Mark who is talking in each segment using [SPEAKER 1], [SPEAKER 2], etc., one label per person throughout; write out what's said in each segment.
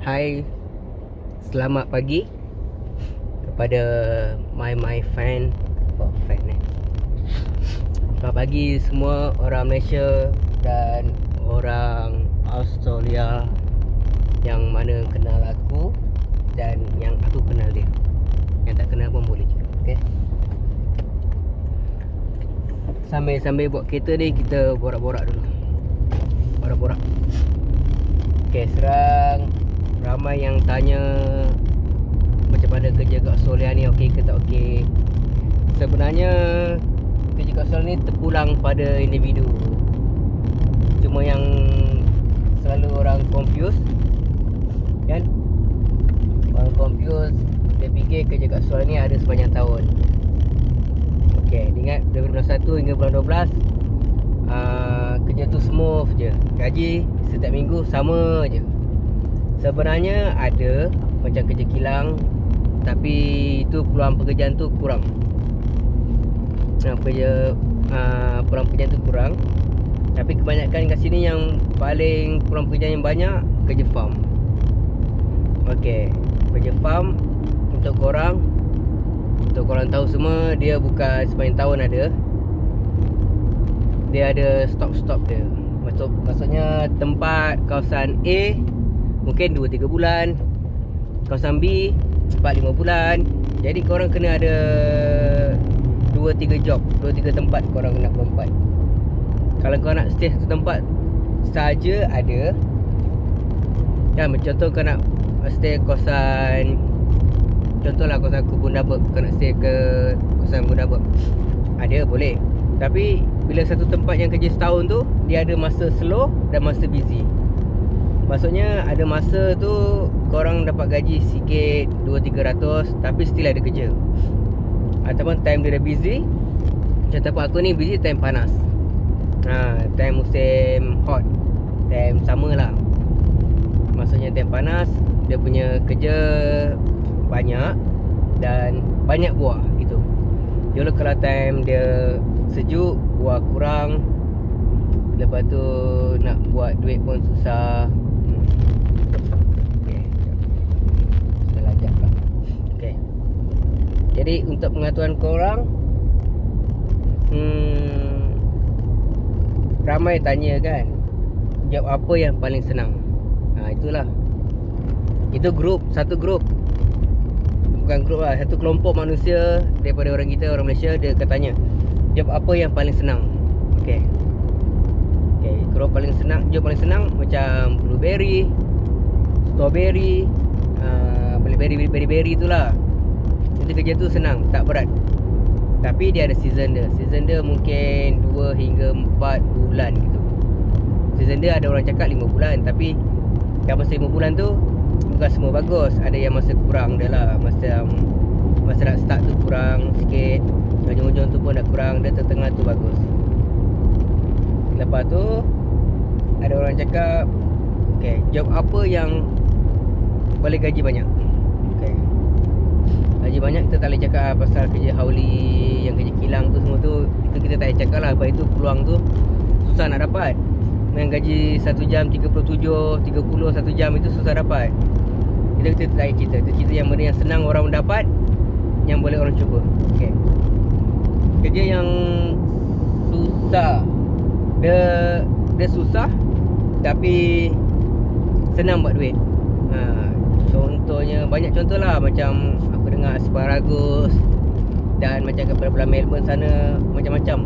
[SPEAKER 1] Hai, selamat pagi kepada my fan. Selamat pagi semua orang Malaysia dan orang Australia yang mana kenal aku dan yang aku kenal dia. Yang tak kenal pun boleh juga, okay? Sambil buat kereta ni, kita borak-borak dulu. Borak-borak. Okay, serang ramai yang tanya macam mana kerja kat Australia ni, okey ke tak okey. Sebenarnya kerja kat Australia ni terpulang pada individu. Cuma yang selalu orang confuse kan, orang confuse, dia fikir kerja kat Australia ni ada sepanjang tahun. Okey, ingat dari bulan 1 hingga bulan 12 kerja tu smooth je, gaji setiap minggu sama je. Sebenarnya ada macam kerja kilang, tapi itu peluang pekerjaan tu kurang. Peluang pekerjaan tu kurang. Tapi kebanyakan kat sini yang paling peluang pekerjaan yang banyak kerja farm. Okey, kerja farm untuk korang tahu semua, dia bukan sepanjang tahun ada. Dia ada stop dia. Maksudnya tempat kawasan A mungkin 2-3 bulan, kawasan B 4-5 bulan. Jadi korang kena ada 2-3 job, 2-3 tempat korang kena lompat. Kalau korang nak stay satu tempat saja ada kan, contoh kau nak stay kawasan, contohlah kawasan Bundaberg, kau nak stay ke kawasan Bundaberg, ada, boleh. Tapi bila satu tempat yang kerja setahun tu, dia ada masa slow dan masa busy. Maksudnya ada masa tu korang dapat gaji sikit 200-300, tapi still ada kerja. Ataupun time dia dah busy, macam tempat aku ni busy time panas, time musim hot, time summer lah. Maksudnya time panas, dia punya kerja banyak dan banyak buah gitu. Dulu kalau time dia sejuk, buah kurang. Lepas tu nak buat duit pun susah. Okay, kita lajak lah. Okay, jadi untuk pengetahuan korang, ramai tanya kan, job apa yang paling senang. Itulah, itu satu grup, bukan grup lah, satu kelompok manusia daripada orang kita, orang Malaysia. Dia akan tanya, job apa yang paling senang. Okay, job paling senang macam blueberry, strawberry, berry itulah. Jadi kerja tu senang, tak berat. Tapi dia ada season dia. Season dia mungkin 2 hingga 4 bulan gitu. Season dia ada orang cakap 5 bulan, tapi yang masa 5 bulan tu bukan semua bagus. Ada yang masa kurang dia lah. Masa nak start tu kurang sikit, hujung-hujung tu pun dah kurang, dia tengah tu bagus. Lepas tu ada orang cakap, okay, job apa yang boleh gaji banyak. Okay, gaji banyak kita tak boleh cakap pasal kerja hauli, yang kerja kilang tu semua tu, itu kita tak boleh cakap lah. Sebab itu peluang tu susah nak dapat. Dengan gaji 1 jam 37, 30 1 jam itu susah dapat. Itu kita tak boleh cerita. Itu cerita yang benda yang senang orang dapat, yang boleh orang cuba. Okay, kerja yang susah, dia susah tapi senang buat duit. Contohnya, banyak contoh lah. Macam aku dengar asparagus, dan macam kat belah Melbourne sana, macam-macam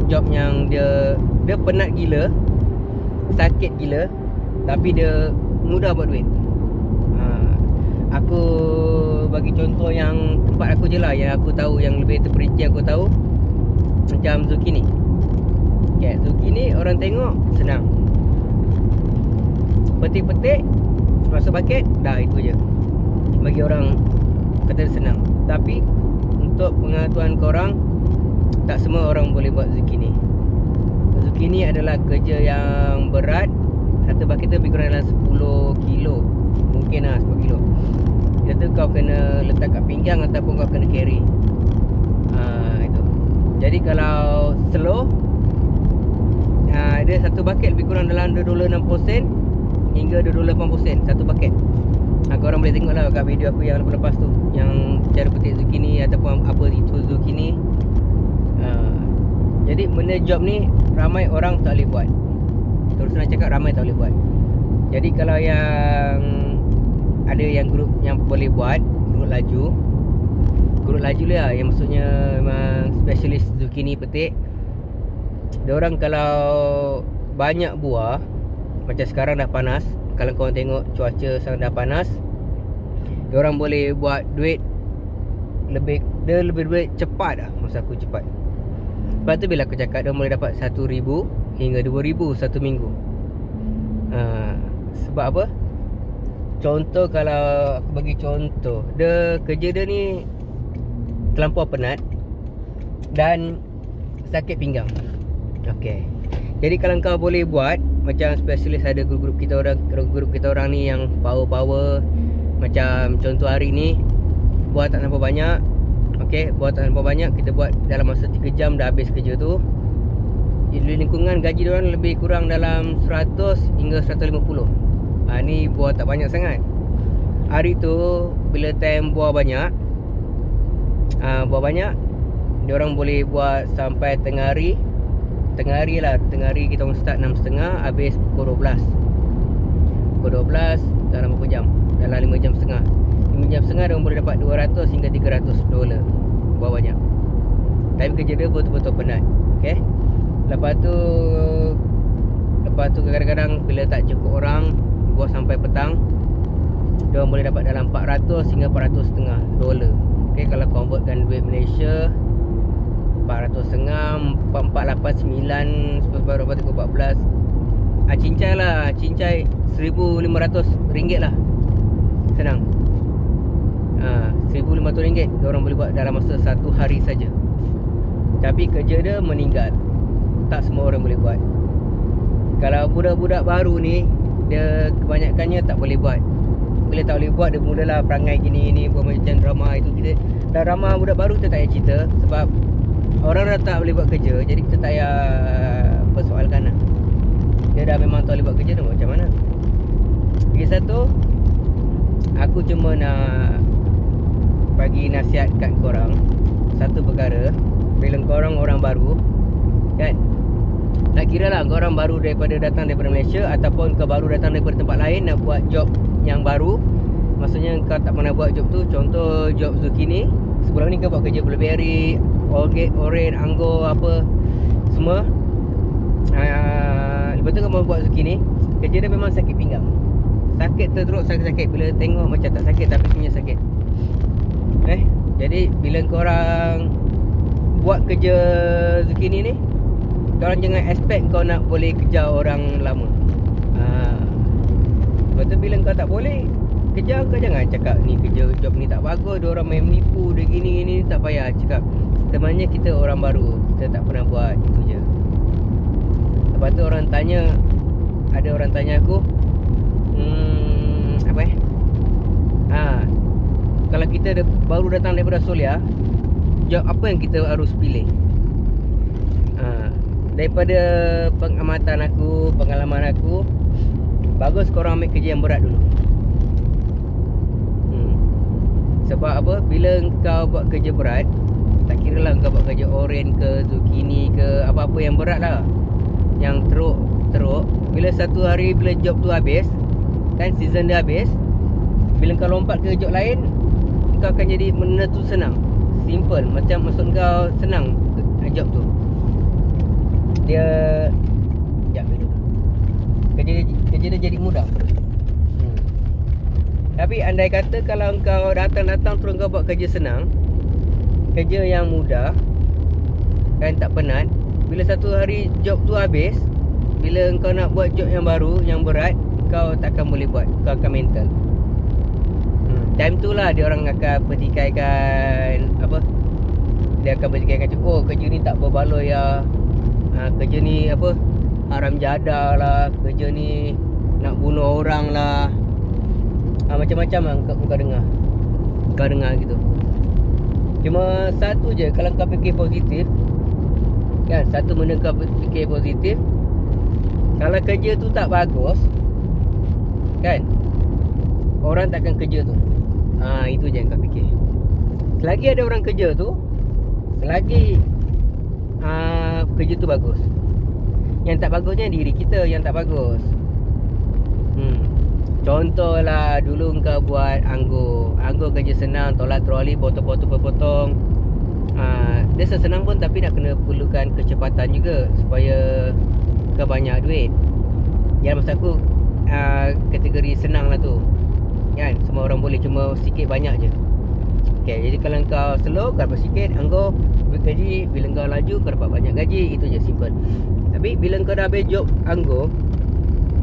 [SPEAKER 1] job yang dia penat gila, sakit gila, tapi dia mudah buat duit. Aku bagi contoh yang tempat aku je lah, yang aku tahu, yang lebih terperinci aku tahu. Macam zucchini. Okay, zucchini orang tengok senang, petik-petik, masuk paket, dah itu je. Bagi orang kata senang. Tapi untuk pengetahuan korang, tak semua orang boleh buat zucchini. Zucchini adalah kerja yang berat. Satu paket tu lebih kurang dalam 10 kilo, mungkin lah 10 kilo. Dia tu kau kena letak kat pinggang ataupun kau kena carry. Itu. Jadi kalau slow, dia satu paket lebih kurang dalam $2.60 hingga $2.80 satu paket. Korang boleh tengok lah kat video aku yang lepas-lepas tu, yang cara petik zucchini ataupun apa itu zucchini. Jadi benda job ni ramai orang tak boleh buat. Terus nak cakap ramai tak boleh buat. Jadi kalau yang ada yang grup yang boleh buat, grup laju lah, yang maksudnya memang specialist zucchini petik. Diorang kalau banyak buah, macam sekarang dah panas, kalau korang tengok cuaca sekarang dah panas, diorang boleh buat duit lebih duit cepat lah. Masa aku cepat. Sebab tu bila aku cakap dia boleh dapat 1,000 hingga 2,000 satu minggu. Sebab apa? Contoh, kalau aku bagi contoh, kerja dia ni terlampau penat dan sakit pinggang. Okey. Jadi kalau kau boleh buat macam spesialis, ada grup kita orang ni yang power. Macam contoh hari ni buat tak nampak banyak. Okey, buat tak nampak banyak, kita buat dalam masa 3 jam dah habis kerja tu. Di lingkungan gaji diorang lebih kurang dalam 100 hingga 150. Ni buah tak banyak sangat. Hari tu bila time buah banyak, diorang boleh buat sampai tengah hari. Tengah hari kita orang start 6.30, habis pukul 12. Pukul 12 dalam berapa jam? Dalam 5 jam setengah. 5 jam setengah diorang boleh dapat 200 hingga 300 dolar. Buat banyak. Tapi kerja dia betul-betul penat. Okay. Lepas tu kadang-kadang bila tak cukup orang buat sampai petang, diorang boleh dapat dalam 400 hingga 400.5 dolar. Okay, kalau convertkan duit Malaysia, 400.5, 489, berapa tu, 14. Cincai lah, cincai RM1,500 lah. Senang. RM1,500 diorang boleh buat dalam masa 1 hari saja. Tapi kerja dia meninggal. Tak semua orang boleh buat. Kalau budak-budak baru ni, dia kebanyakannya tak boleh buat. Bila tak boleh buat, dia mulalah perangai gini buat macam drama itu. Kita dah drama budak baru, kita tak payah cerita. Sebab orang dah tak boleh buat kerja, jadi kita tak payah persoalkan lah. Dia dah memang tak boleh buat kerja, dia buat macam mana. Lagi satu, aku cuma nak bagi nasihat kat korang satu perkara. Bila korang orang baru, kan, tak kira lah korang baru datang daripada Malaysia ataupun kau baru datang daripada tempat lain nak buat job yang baru. Maksudnya kau tak pernah buat job tu. Contoh job zucchini, sebelum ni kau buat kerja blueberry, oren, anggur, apa semua. Lepas tu kau mau buat zucchini, kerja dia memang sakit pinggang. Sakit teruk, sakit. Bila tengok macam tak sakit, tapi punya sakit. Jadi bila korang buat kerja zucchini ni, korang jangan expect kau nak boleh kejar orang lama. Lepas tu bila kau tak boleh kejar, kau jangan cakap ni kerja job ni tak bagus, dia orang main menipu, dia gini, tak payah cakap. Temannya kita orang baru, kita tak pernah buat itu je. Lepas tu ada orang tanya aku, kalau kita baru datang daripada Solia, job apa yang kita harus pilih? Daripada pengamatan aku, pengalaman aku, bagus korang ambil kerja yang berat dulu. Sebab apa? Bila kau buat kerja berat, tak kira lah kau buat kerja oren ke, zucchini ke, apa-apa yang berat lah, yang teruk. Bila satu hari, bila job tu habis, kan, season dia habis, bila kau lompat ke job lain, kau akan jadi benda tu senang, simple. Macam maksud kau senang job tu, dia kerja dia jadi mudah. Tapi andai kata kalau kau datang terus kau buat kerja senang, kerja yang mudah, kan, tak penat, bila satu hari job tu habis, bila kau nak buat job yang baru, yang berat, kau takkan boleh buat. Kau akan mental. Time tu lah dia orang akan pertikaikan apa? Dia akan pertikaikan, oh kerja ni tak berbaloi lah, kerja ni apa, haram jadah lah, kerja ni nak bunuh orang lah, macam-macam lah kau dengar gitu. Cuma satu je, kalau kau fikir positif, kan, satu benda kau fikir positif, kalau kerja tu tak bagus, kan, orang takkan kerja tu. Itu je yang kau fikir. Selagi ada orang kerja tu, selagi kerja tu bagus. Yang tak bagusnya diri kita yang tak bagus. Contohlah dulu kau buat anggur kerja senang, tolak troli, potong-potong. Dia senang pun, tapi nak kena perlukan kecepatan juga supaya kau banyak duit. Yang maksud aku kategori senang lah tu, kan? Semua orang boleh, cuma sikit banyak je. Okay, jadi kalau kau slow, kau dapat sikit anggur gaji. Bila kau laju, kau dapat banyak gaji. Itu je, simple. Tapi bila kau dah habis job anggur,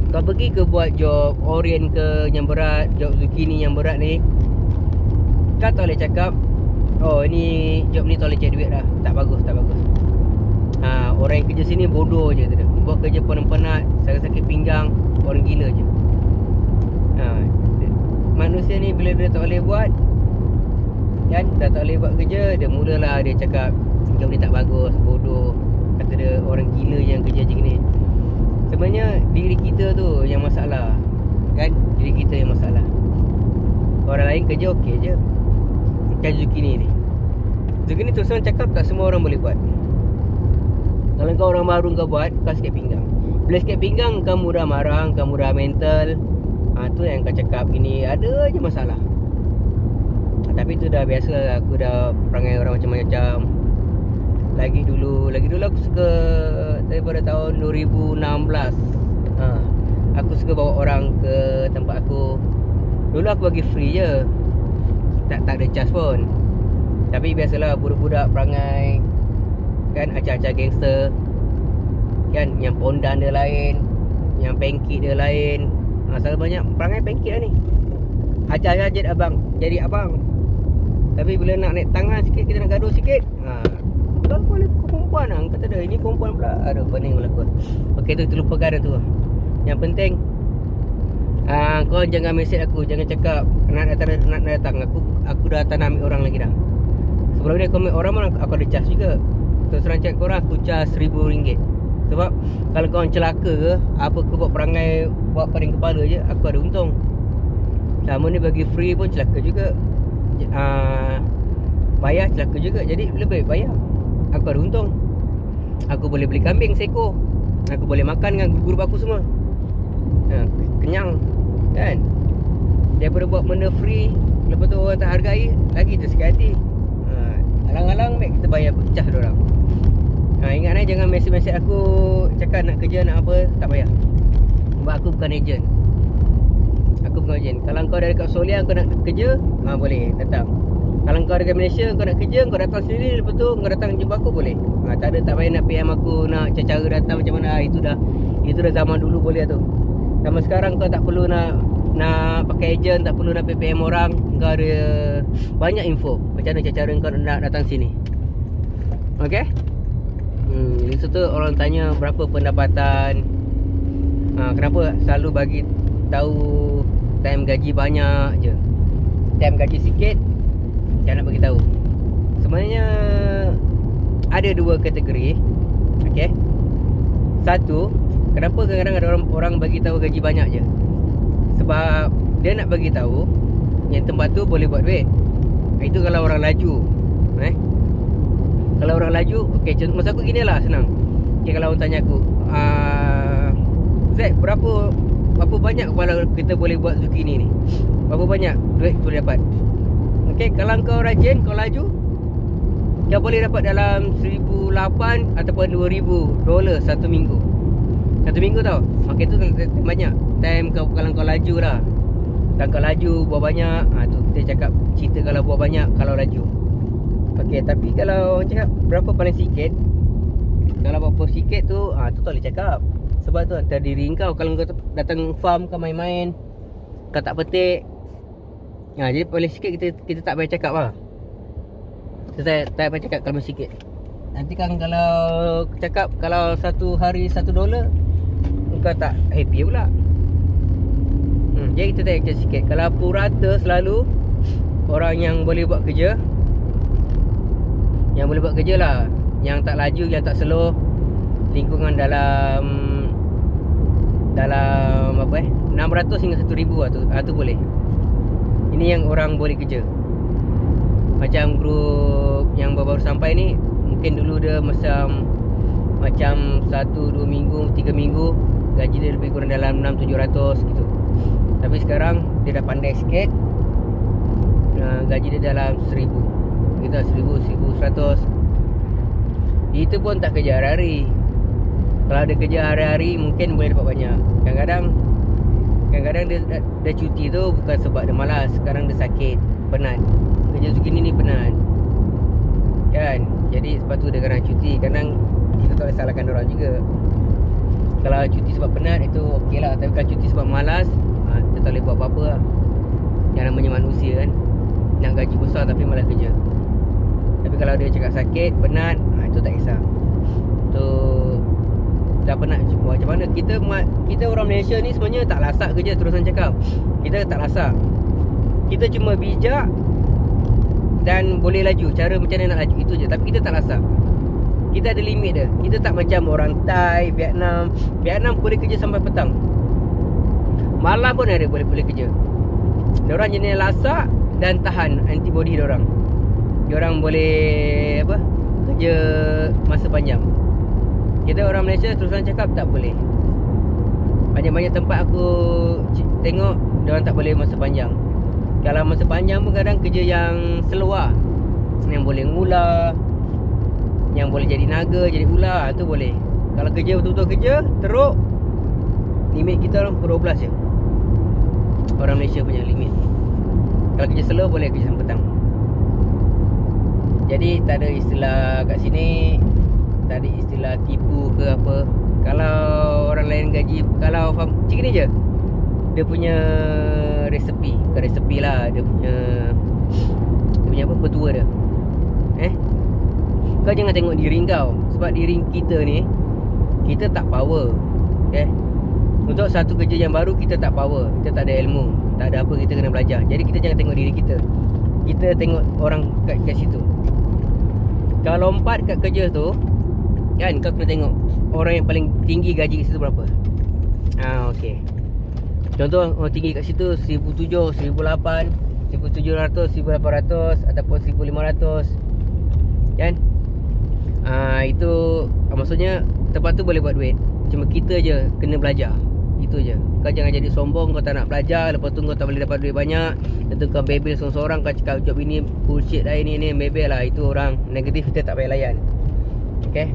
[SPEAKER 1] kau pergi ke buat job orient ke yang berat, job zucchini yang berat ni, kau tak boleh cakap, oh ni job ni tak boleh cek duit dah. Tak bagus. Orang yang kerja sini bodoh je tu. Buat kerja penat-penat, sakit-sakit pinggang, orang gila je. Manusia ni bila dia tak boleh buat, kan, dah tak boleh buat kerja, dia mulalah dia cakap job ni tak bagus, bodoh. Kata dia orang gila yang kerja macam ni. Sebenarnya diri kita tu yang masalah, kan? Diri kita yang masalah. Orang lain kerja okey je. Macam zucchini ni. Zucchini terus terang cakap, tak semua orang boleh buat. Kalau kau orang baru kau buat, kau sikit pinggang. Bila sikit pinggang, kau mudah marah, kau mudah mental. Tu yang kau cakap gini, ada je masalah. Tapi tu dah biasa lah. Aku dah perangai orang macam-macam. Lagi dulu aku suka, daripada tahun 2016, aku suka bawa orang ke tempat aku. Dulu aku bagi free je, tak ada charge pun. Tapi biasalah budak-budak perangai, kan, acah-acah gangster, kan, yang pondan dia lain, yang pancake dia lain. Selalu banyak perangai pancake lah ni. Acah-acah jadi abang. Tapi bila nak naik tangan sikit, kita nak gaduh sikit, kau boleh perempuan lah. Kata dia, ini perempuan pula. Aduh, pening pula aku. Okey, tu lupakan dah tu. Yang penting, kau jangan mesej aku, jangan cakap nak datang. Aku dah tak nak ambil orang lagi dah. Sebelum ni aku ambil orang pun aku ada charge juga. Terus terang cakap korang, aku charge RM1,000. Sebab kalau kau celaka ke, apa kau buat perangai, buat paling kepala je, aku ada untung. Sama ni bagi free pun celaka juga. Bayar celaka juga. Jadi lebih baik bayar. Aku ada untung. Aku boleh beli kambing seekor. Aku boleh makan dengan guru aku semua. Kenyang, kan? Daripada buat benda free, lepas tu orang tak hargai, lagi tersikit hati. Alang-alang baik kita bayar pecah diorang. Ingat jangan mesej-mesej aku cakap nak kerja nak apa, tak payah. Sebab aku bukan ejen. Kalau kau dari kat Solia, kau nak kerja, boleh datang. Kalau kau dekat Malaysia, kau nak kerja, kau datang sendiri, lepas tu kau datang jumpa aku, boleh. Tak payah nak PM aku, nak cara datang macam mana. Itu dah zaman dulu boleh tu. Zaman sekarang kau tak perlu nak pakai ejen, tak perlu nak PM orang. Kau ada banyak info macam mana cara kau nak datang sini. Okay? Di situ orang tanya berapa pendapatan. Kenapa selalu bagi tahu time gaji banyak je, time gaji sikit jangan nak bagi tahu. Sebenarnya ada dua kategori. Okay, satu, kenapa kadang-kadang ada orang bagi tahu gaji banyak je? Sebab dia nak bagi tahu yang tempat tu boleh buat duit. Itu kalau orang laju. Kalau orang laju, okay, masa aku gini lah, senang. Okay, kalau orang tanya aku, Zack, berapa banyak kalau kita boleh buat zucchini ni? Berapa banyak duit boleh dapat? Okay, kalau kau rajin, kau laju, kau boleh dapat dalam $1,800 ataupun $2,000 satu minggu. Satu minggu tau. Okay, tu banyak. Time kalau kau laju lah. Dan kau laju buat banyak, tu kita cakap cerita kalau buat banyak, kalau laju. Okay, tapi kalau cakap berapa paling sikit, kalau berapa sikit tu, tu tak boleh cakap. Sebab tu antara diri kau. Kalau kau datang farm, kau main-main, kau tak petik, jadi paling sikit kita tak payah cakap lah. Kita tak payah cakap kalau sikit. Nanti kan kalau cakap kalau satu hari $1, kau tak happy pula. Jadi kita tak cakap sikit. Kalau purata selalu orang yang boleh buat kerja, yang boleh buat kerja lah, yang tak laju, yang tak slow, lingkungan dalam apa 600 hingga 1000 lah tu boleh. Ini yang orang boleh kerja. Macam grup yang baru sampai ni, mungkin dulu dia macam 1-2 minggu, 3 minggu gaji dia lebih kurang dalam 600-700 gitu. Tapi sekarang dia dah pandai sikit, gaji dia dalam 1000, kita 1000-1100. Itu pun tak kerja hari-hari. Kalau dia kerja hari-hari mungkin boleh dapat banyak. Kadang-kadang dia cuti tu bukan sebab dia malas, sekarang dia sakit, penat. Kerja segini ni penat, kan? Jadi sebab tu dia kadang cuti. Kadang kita tak boleh salahkan orang juga. Kalau cuti sebab penat itu okey lah. Tapi kalau cuti sebab malas, kita tak boleh buat apa-apa lah. Yang namanya manusia kan, nak gaji besar tapi malas kerja. Tapi kalau dia cakap sakit, penat, itu tak kisah. Tu dah penat macam mana. Kita orang Malaysia ni sebenarnya tak lasak kerja. Terusan cakap, kita tak lasak. Kita cuma bijak dan boleh laju. Cara macam mana nak laju, itu je. Tapi kita tak lasak. Kita ada limit dia. Kita tak macam orang Thai, Vietnam boleh kerja sampai petang. Malam pun ada boleh kerja. Diorang jenis lasak dan tahan antibody diorang. Diorang boleh kerja masa panjang. Kita orang Malaysia terusan cakap tak boleh. Banyak-banyak tempat aku tengok diorang tak boleh masa panjang. Kalau masa panjang pun kadang kerja yang seluar, yang boleh ngular, yang boleh jadi naga, jadi ular, tu boleh. Kalau kerja betul-betul kerja teruk, limit kita orang pukul 12 je. Orang Malaysia punya limit. Kalau kerja slow boleh kerja sampai petang. Jadi tak ada istilah kat sini, tak ada istilah tipu ke apa. Kalau orang lain gaji, kalau macam ni je, dia punya resepi, bukan resepi lah, dia punya apa, petua dia. Kau jangan tengok diri kau. Sebab diri kita ni, kita tak power. Untuk satu kerja yang baru, kita tak power, kita tak ada ilmu, tak ada apa, kita kena belajar. Jadi kita jangan tengok diri kita, kita tengok orang kat situ. Kalau lompat kat kerja tu kan, kau kena tengok orang yang paling tinggi gaji kat situ berapa. Okey. Contoh orang tinggi kat situ 1,700, 1,800, 1,700, 1,800 ataupun 1,500, kan? Itu maksudnya tempat tu boleh buat duit. Cuma kita je kena belajar. Itu je. Kau jangan jadi sombong, kau tak nak belajar, lepas tu kau tak boleh dapat duit banyak. Lepas tu kau bebel seorang-seorang, kau cakap job ini bullshit lah, ini bebel lah. Itu orang negatif, kita tak payah layan. Okay.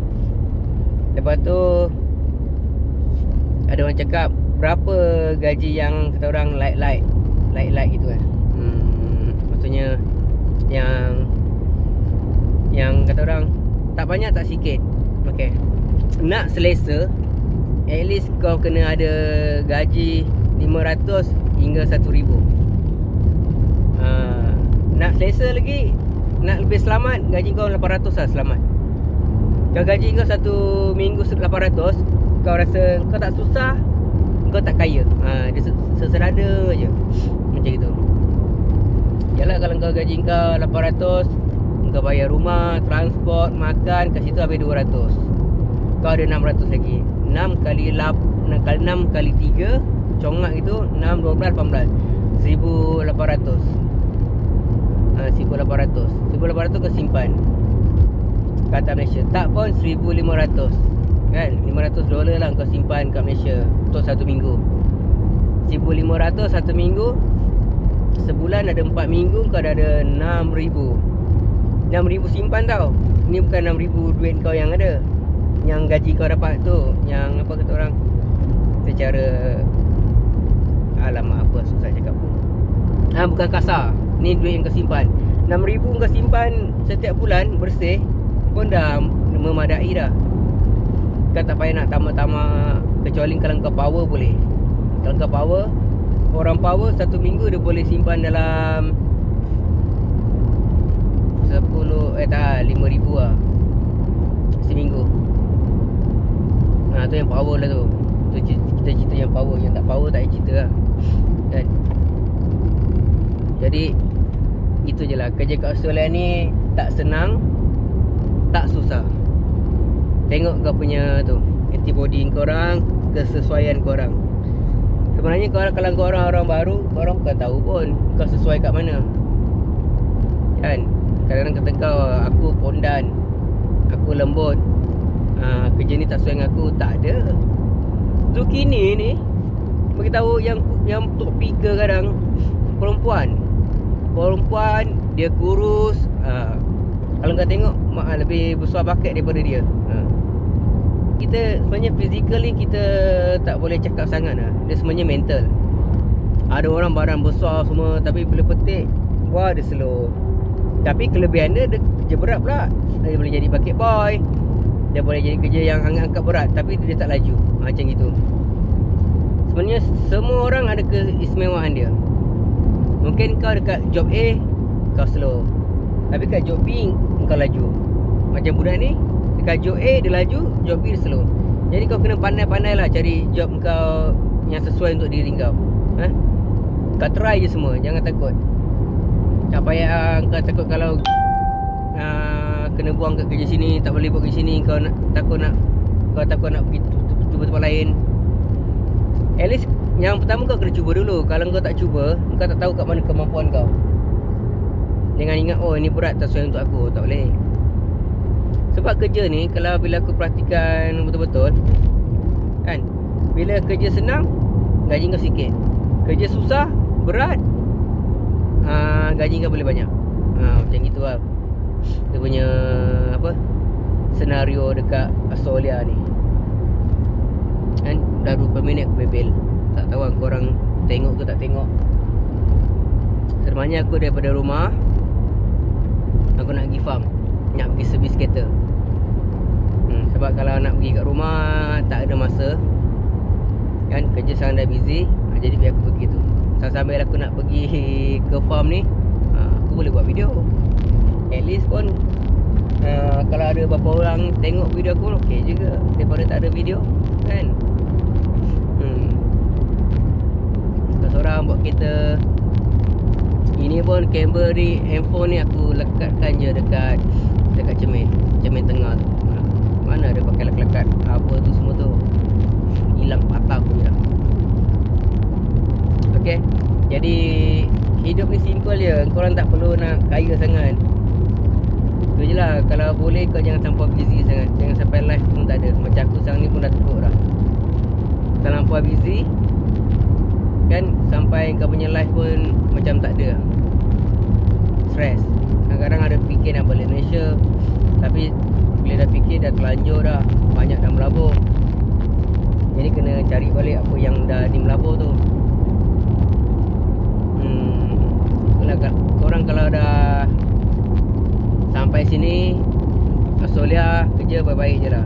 [SPEAKER 1] Lepas tu ada orang cakap berapa gaji yang kata orang light gitu kan. Maksudnya yang kata orang tak banyak tak sikit. Okay. Nak selesa, at least kau kena ada gaji 500 hingga 1,000. Nak selesa lagi, nak lebih selamat, gaji kau 800 lah selamat. Kalau gaji kau satu minggu 800, kau rasa kau tak susah, kau tak kaya. Dia seserada je macam itu. Yalah, kalau kau gaji kau 800, kau bayar rumah, transport, makan, kat situ habis 200. Kau ada 600 lagi. 6 kali 6 kali 3, congak itu 6, 12, 18, 1,800. 1,800 kau simpan kata Malaysia. Tak pun 1,500, kan? $500 lah kau simpan kat Malaysia untuk satu minggu. 1,500 satu minggu, sebulan ada 4 minggu, kau dah ada 6,000. 6,000 simpan tau. Ni bukan 6,000 duit kau yang ada, yang gaji kau dapat tu, yang apa kata orang, secara alamak apa susah cakap. Bukan kasar. Ni duit yang kau simpan. 6,000 kau simpan setiap bulan bersih pun dah memadai dah. Kau tak payah nak tambah-tambah, kecuali kalau kau power boleh. Kalau kau power, orang power satu minggu dia boleh simpan dalam 5,000 lah seminggu. Tu yang power lah tu. Tu kita cerita yang power. Yang tak power tak payah cerita lah, kan? Jadi itu je lah. Kerja kat Australia ni tak senang, tak susah. Tengok kau punya tu, antibody korang, kesesuaian korang. Sebenarnya kalau kau orang baru, kau orang bukan tahu pun kau sesuai kat mana. Kan? Kadang-kadang kata kau, aku pondan, aku lembut, kerja ni tak sesuai dengan aku. Tak ada. Zukini ni beritahu yang topika kadang perempuan dia kurus, kalau kau tengok lebih besar bakat daripada dia. Kita sebenarnya physically kita tak boleh cakap sangat lah. Dia sebenarnya mental. Ada orang badan besar semua, tapi bila petik, wah dia slow. Tapi kelebihan dia kerja berat pula. Dia boleh jadi bucket boy, dia boleh jadi kerja yang angkat berat, tapi dia tak laju. Macam gitu. Sebenarnya semua orang ada keistimewaan dia. Mungkin kau dekat job A, kau slow, tapi kat job B, kau laju. Macam budak ni, dekat job A dia laju, job B dia slow. Jadi kau kena pandai-pandai lah cari job kau yang sesuai untuk diri kau. Kau try je semua, jangan takut. Tak payah kau takut kalau kena buang kat kerja sini, tak boleh buat kerja sini, kau takut nak pergi cuba tempat lain. At least yang pertama kau kena cuba dulu. Kalau kau tak cuba, kau tak tahu kat mana kemampuan kau. Jangan ingat, oh ini berat, tak sesuai untuk aku. Tak boleh. Sebab kerja ni, kalau bila aku perhatikan betul-betul, kan, bila kerja senang, gaji kau sikit. Kerja susah, berat, gaji kau boleh banyak. Macam gitu lah dia punya senario dekat Australia ni. Kan dah 20 minit aku bebel. Tak tahu korang tengok ke tak tengok. Sebenarnya aku daripada rumah, aku nak pergi farm, nak pergi servis kereta. Sebab kalau nak pergi kat rumah tak ada masa, kan, kerja sekarang dah busy. Jadi biar aku pergi tu. Sambil aku nak pergi ke farm ni, aku boleh buat video. At least pun kalau ada beberapa orang tengok video aku, okey juga daripada tak ada video, kan. Seorang buat kereta. Ini pun kamera ni, handphone ni aku lekatkan je dekat cermin tengah tu. Mana ada pakai lekat apa tu semua tu, hilang patah pun je dah. Okay, jadi hidup ni simple je. Korang tak perlu nak kaya sangat. Tu je lah. Kalau boleh kau jangan terlampau busy sangat. Jangan sampai live pun tak ada. Macam aku sekarang ni pun dah teruk dah. Terlampau busy, kan, sampai kau punya live pun macam tak ada. Stress. Kadang-kadang ada fikir nak balik Malaysia, tapi bila dah fikir dah terlanjur dah, banyak dah melabur. Jadi kena cari balik apa yang dah di melabur tu. Korang kalau dah sampai sini Australia, kerja baik-baik je lah.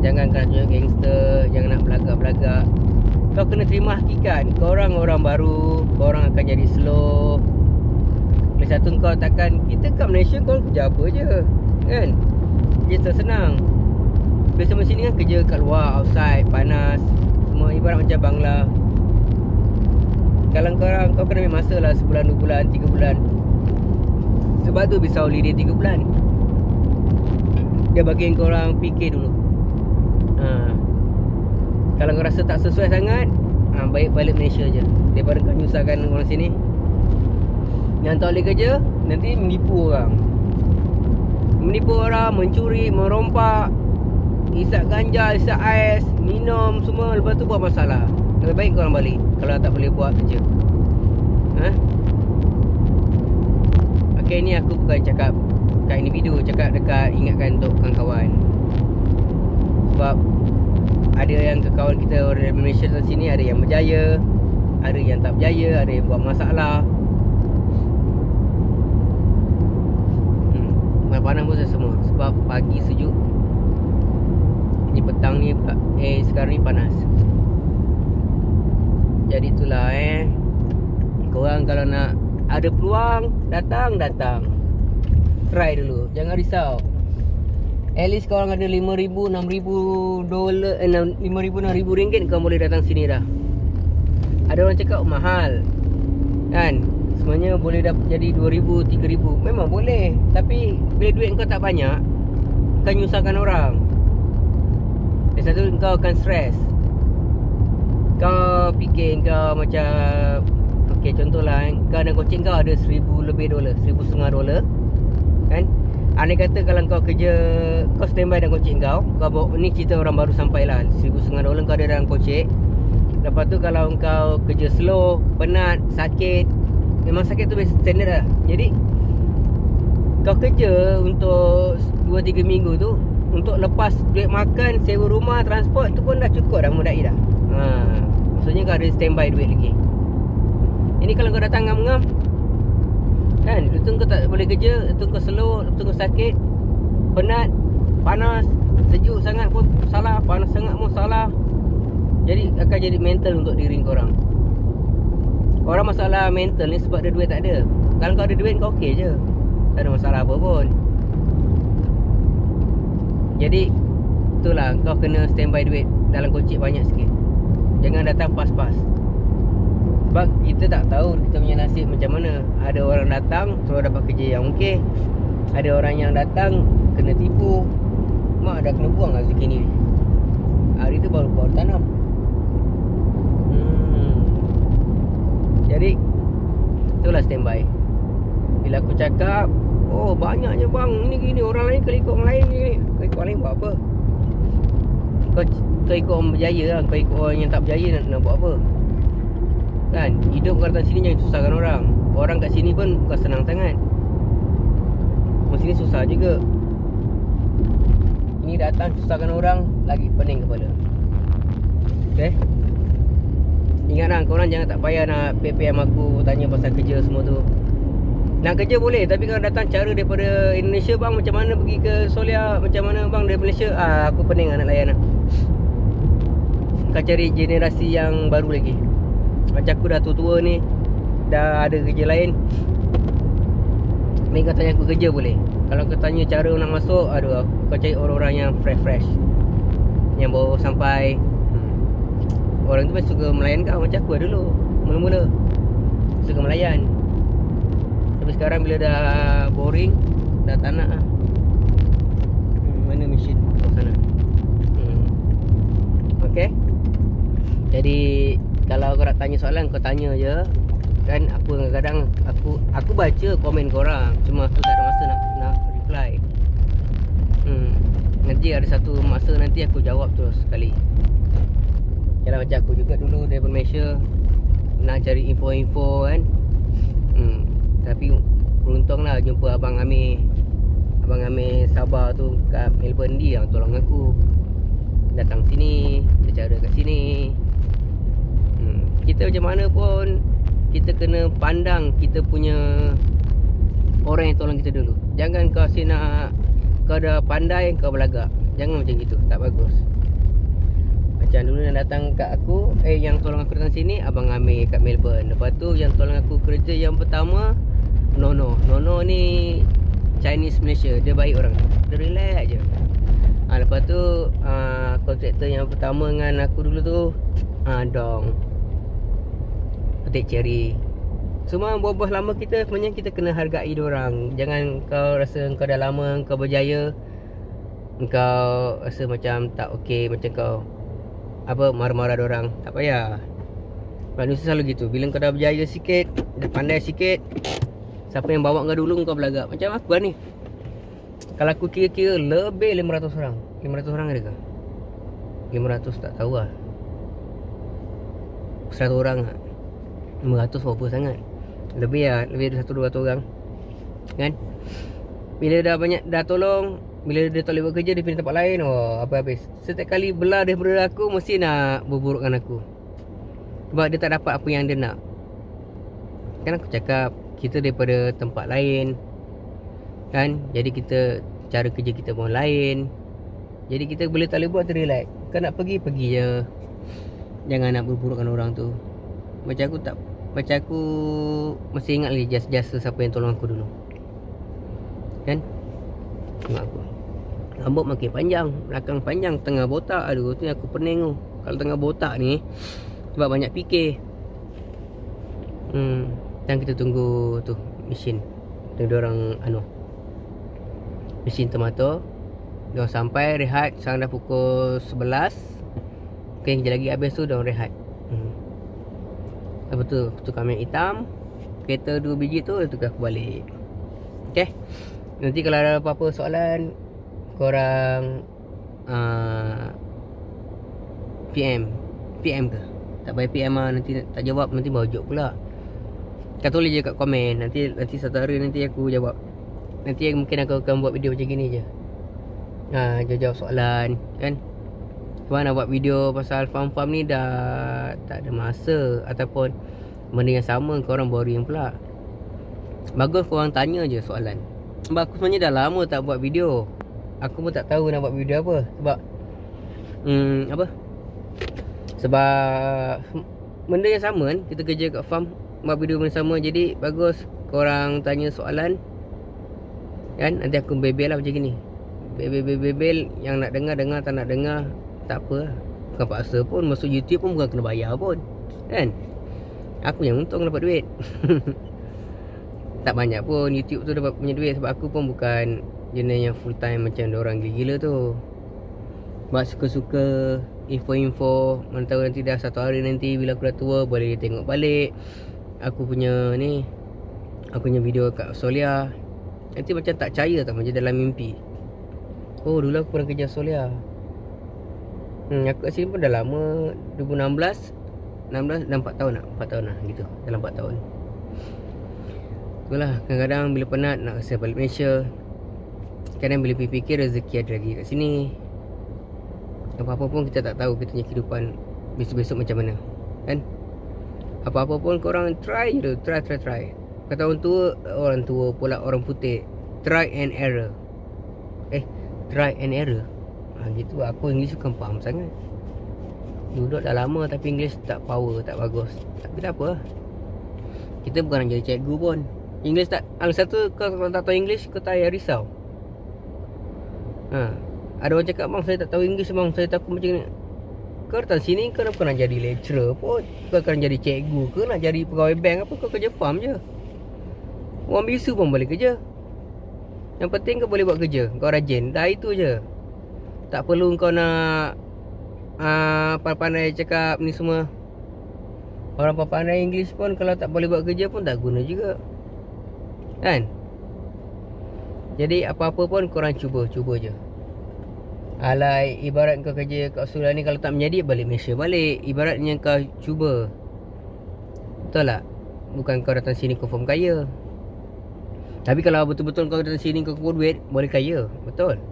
[SPEAKER 1] Jangan kena tunjuk gangster, jangan nak belagak-belagak. Kau kena terima hakikat. Korang orang baru, korang akan jadi slow. Lagi satu, kau takkan, kita kat Malaysia kau kerja apa je, kan, kerja senang. Biasa macam sini kan kerja kat luar, outside, panas, semua ibarat macam Bangla. Kalau kau kena ambil masa lah, sebulan, 2 bulan, 3 bulan. Sebab tu bisa holiday 3 bulan. Dia bagi korang fikir dulu. Kalau kau rasa tak sesuai sangat, baik balik Malaysia je, daripada kau nyusahkan orang sini. Yang tak boleh kerja, nanti menipu orang, mencuri, merompak, isap ganja, isap ais, minum semua. Lepas tu buat masalah. Lebih baik korang balik kalau tak boleh buat kerja. Okay, ni aku bukan cakap kat ini video, cakap dekat ingatkan untuk kawan-kawan. Sebab ada yang kawan kita orang Malaysia di sini, ada yang berjaya, ada yang tak berjaya, ada yang buat masalah. Panas pun semua. Sebab pagi sejuk, ni petang ni sekarang ni panas. Jadi itulah korang kalau nak ada peluang, datang. Try dulu, jangan risau. At least korang ada $5,000, $6,000 $5,000, $6,000 korang boleh datang sini dah. Ada orang cakap mahal, kan. Sebenarnya boleh dapat jadi $2,000, $3,000. Memang boleh. Tapi bila duit kau tak banyak, kau nyusahkan orang. Dan satu, kau akan stres. Kau kau fikir kau macam, okay, contohlah kau dan coaching kau ada $1,000 lebih, $1,500 kan. Andai kata kalau kau kerja, kau standby dalam coaching kau bawa, ni cerita orang baru sampai lah, $1,500 kau ada dalam coaching. Lepas tu kalau kau kerja slow, penat, sakit, memang sakit tu standard lah. Jadi kau kerja untuk 2-3 minggu tu, untuk lepas duit makan, sewa rumah, transport tu pun dah cukup dah, mudai dah. Maksudnya kau ada standby duit lagi. Ini kalau kau datang ngam-ngam kan, betul kau tak boleh kerja, betul kau slow, betul kau sakit, penat, panas, sejuk sangat pun salah, panas sangat pun salah. Jadi akan jadi mental untuk diri korang. Korang masalah mental ni sebab dia duit tak ada. Kalau kau ada duit kau okey je, tak ada masalah apa pun. Jadi itulah, kau kena standby duit dalam kocik banyak sikit. Jangan datang pas-pas. Sebab kita tak tahu kita punya nasib macam mana. Ada orang datang terus dapat kerja yang okey, ada orang yang datang kena tipu. Mak dah kena buang lah rezeki ni. Hari tu baru tanam. Jadi itulah standby. Bila aku cakap, oh banyaknya bang, ini gini, orang lain kena ikut orang lain ni. Kau ikut orang lain buat apa? Kau ikut orang berjaya lah. Kau ikut orang yang tak berjaya nak buat apa? Kan, hidup kat sini jangan susahkan orang. Orang kat sini pun bukan senang sangat. Orang sini susah juga. Ini datang susahkan orang, lagi pening kepala. Okay. Ingat lah, korang jangan tak payah nak PM aku, tanya pasal kerja semua tu. Nak kerja boleh, tapi kalau datang cara daripada Indonesia, bang macam mana pergi ke Solia, macam mana bang dari Malaysia, aku pening lah nak layan lah. Kau cari generasi yang baru lagi. Macam aku dah tua-tua ni, dah ada kerja lain. Ni kau tanya aku kerja boleh. Kalau kau tanya cara nak masuk, aduh, kau cari orang-orang yang fresh, yang baru sampai. Orang tu pasti suka melayan kau. Macam aku dulu, mula-mula suka melayan. Tapi sekarang bila dah boring, dah tak nak lah. Mana mesin? Oh sana. Okay. Jadi kalau kau nak tanya soalan, kau tanya je. Kan aku kadang-kadang aku baca komen korang, cuma aku tak ada masa nak reply. Nanti ada satu masa nanti aku jawab terus sekali. Kalau macam aku juga dulu daripada Malaysia, nak cari info-info kan. Tapi beruntung lah jumpa Abang Amir Sabah tu kat Melbourne, dia yang tolong aku datang sini, bercara kat sini. Kita macam mana pun, kita kena pandang kita punya orang yang tolong kita dulu. Jangan kau nak kau dah pandai kau belagak. Jangan macam gitu, tak bagus. Macam dulu yang datang kat aku, yang tolong aku datang sini Abang Amir kat Melbourne. Lepas tu yang tolong aku kerja yang pertama Nono ni Chinese Malaysia, dia baik orang, dia relax je. Lepas tu kontraktor yang pertama dengan aku dulu tu Dong, petik cherry. Semua buah-buah lama kita, sebenarnya kita kena hargai diorang. Jangan kau rasa kau dah lama, kau berjaya, kau rasa macam tak okey, macam kau marah-marah diorang. Tak payah. Manusia selalu gitu. Bila kau dah berjaya sikit, dah pandai sikit, siapa yang bawa kau dulu kau belagak. Macam aku lah ni. Kalau aku kira-kira lebih 500 orang. 500 orang ada ke? 500 tak tahu lah. 100 orang lah. 500 berapa sangat. Lebih lah, lebih ada 100-200 orang. Kan? Bila dah banyak, dah tolong, bila dia tak boleh buat kerja, dia pindah tempat lain, apa habis. Setiap kali belah daripada aku, mesti nak burukkan aku. Sebab dia tak dapat apa yang dia nak. Kan aku cakap, kita daripada tempat lain, kan? Jadi kita, cara kerja kita pun lain. Jadi kita boleh tak boleh buat, relax. Kau nak pergi je. Jangan nak burukkan orang tu. Macam aku masih ingat lagi jasa siapa yang tolong aku dulu. Kan? Tengok aku, rambut makin panjang, belakang panjang, tengah botak. Aduh, tu aku pening tu. Kalau tengah botak ni, sebab banyak fikir. Dan kita tunggu tu mesin. Tunggu orang mesin tomato. Dia sampai rehat. Sekarang dah pukul 11. Okay, kejap lagi habis tu dia rehat. Lepas tu tukar minyak hitam. Kereta 2 biji tu tukar aku balik. Okay. Nanti kalau ada apa-apa soalan, korang PM ke? Tak payah PM lah, nanti tak jawab nanti bajuk pula. Kau tulis je kat komen. Nanti satu hari nanti aku jawab. Nanti mungkin aku akan buat video macam gini je. Jawab soalan kan. Sebab nak buat video pasal farm-farm ni dah tak ada masa. Ataupun benda yang sama korang boring pula. Bagus korang tanya je soalan. Sebab aku sebenarnya dah lama tak buat video. Aku pun tak tahu nak buat video apa. Sebab benda yang sama kan. Kita kerja kat farm, buat video benda sama. Jadi bagus korang tanya soalan kan. Nanti aku bebel lah macam gini. Bebel yang nak dengar, tak nak dengar tak apa lah. Bukan paksa pun. Masuk YouTube pun bukan kena bayar pun kan. Aku yang untung dapat duit. Tak banyak pun YouTube tu dapat punya duit. Sebab aku pun bukan jenis yang full time macam orang gila-gila tu. Sebab suka-suka info-info. Mana tahu nanti dah satu hari nanti bila aku dah tua, boleh tengok balik aku punya ni, aku punya video kat Australia. Nanti macam tak percaya tau, macam dalam mimpi. Oh dulu aku pernah kerja Australia. Aku kat sini pun dah lama. 2016 dah 4 tahun lah. 4 tahun lah gitu. Dalam 4 tahun. Itulah, kadang-kadang bila penat nak rasa balik Malaysia. Kadang bila fikir rezeki ada lagi kat sini. Apa-apa pun kita tak tahu kita punya kehidupan besok-besok macam mana kan. Apa-apa pun korang try je. Try. Kata orang tua pula orang putih, try and error. Try and error. Gitu. Aku English bukan faham sangat. Duduk dah lama tapi English tak power, tak bagus. Tapi tak apa. Kita bukan nak jadi cikgu pun. English tak, satu kalau tak tahu English kau tak payah risau. Ada orang cakap, bang saya tak tahu English bang, saya takut macam ni. Kau datang sini kau bukan nak jadi lecturer pun. Kau akan jadi cikgu ke, nak jadi pegawai bank apa, kau kerja farm je. Orang bisu pun boleh kerja. Yang penting kau boleh buat kerja, kau rajin. Dah itu je. Tak perlu kau nak pandai cakap ni semua. Orang pandai English pun kalau tak boleh buat kerja pun tak guna juga kan. Jadi apa-apa pun korang cuba je. Alai ibarat kau kerja kat Australia ni, kalau tak menjadi balik Malaysia balik. Ibaratnya kau cuba. Betul tak? Bukan kau datang sini confirm kaya. Tapi kalau betul-betul kau datang sini kau kumpul duit, boleh kaya. Betul.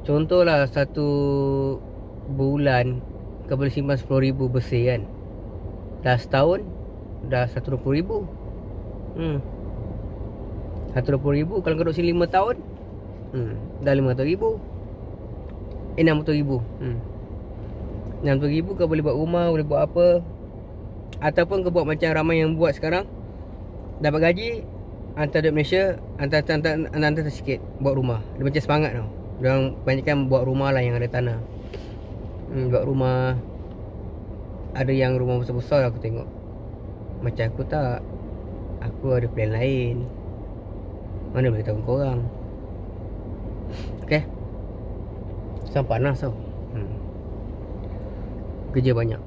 [SPEAKER 1] Contohlah satu bulan kau boleh simpan 10,000 bersih kan. Dah setahun dah 120,000. 120,000 kalau kau duduk sini 5 tahun, dah 500,000. 60,000. 60,000 kau boleh buat rumah, boleh buat apa. Ataupun kau buat macam ramai yang buat sekarang, dapat gaji, hantar duit Malaysia, hantar sikit buat rumah. Dia macam semangat tau. Diorang banyakkan buat rumah lah yang ada tanah. Buat rumah. Ada yang rumah besar-besar aku tengok. Macam aku tak. Aku ada plan lain. Mana boleh tahu korang. Okay. Sampai panas tau. Kerja banyak,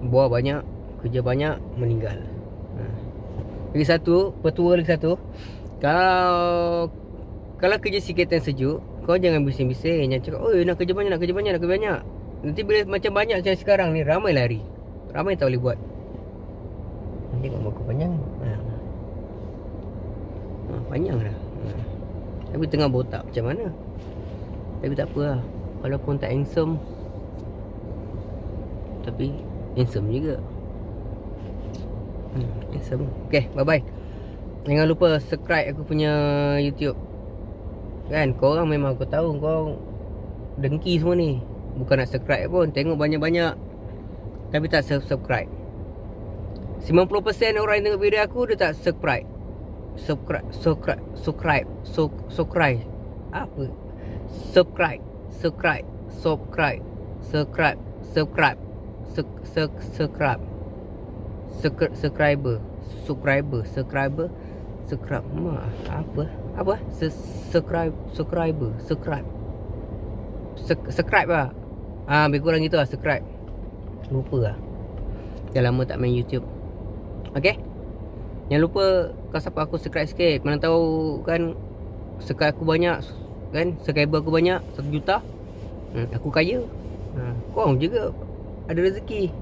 [SPEAKER 1] buah banyak, kerja banyak, meninggal. Lagi satu, petua lagi satu. Kalau kerja sikit dan sejuk, kau jangan bising-bising. Jangan cakap, oh nak kerja banyak. Nanti bila macam banyak macam sekarang ni, ramai lari. Ramai tak boleh buat. Nanti kau muka panjang. Panjang dah. Tapi tengah botak macam mana. Tapi tak apa lah. Walaupun tak handsome, tapi handsome juga. Handsome. Okay, bye-bye. Jangan lupa subscribe aku punya YouTube. Kan, korang memang aku tahu kau dengki semua ni. Bukan nak subscribe pun. Tengok banyak-banyak tapi tak subscribe. 90% orang yang tengok video aku, dia tak subscribe. Subscribe. Apa? Subscribe. Subscriber. Apa? Subscribe lah. Lebih kurang gitu lah, subscribe. Lupa lah. Dah lama tak main YouTube. Okay, jangan lupa kau support aku, subscribe sikit. Mana tahu kan subscribe aku banyak kan, subscriber aku banyak 1 juta, aku kaya. Korang juga ada rezeki.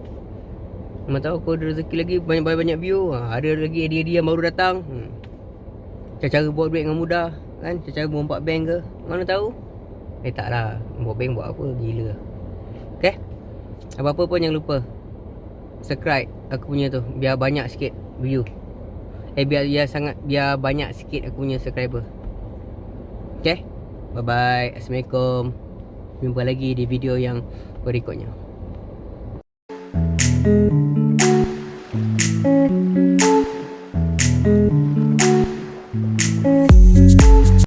[SPEAKER 1] Mana tahu aku ada rezeki lagi, banyak-banyak view, ada lagi idea-idea yang baru datang. Cara-cara buat duit dengan mudah kan, cara-cara membuat bank ke, mana tahu. Taklah, buat bank buat apa, gila. Okay, apa-apa pun jangan lupa subscribe aku punya tu, biar banyak sikit view. Biar banyak sikit aku punya subscriber. Okay, bye bye, assalamualaikum. Jumpa lagi di video yang berikutnya. Thank you.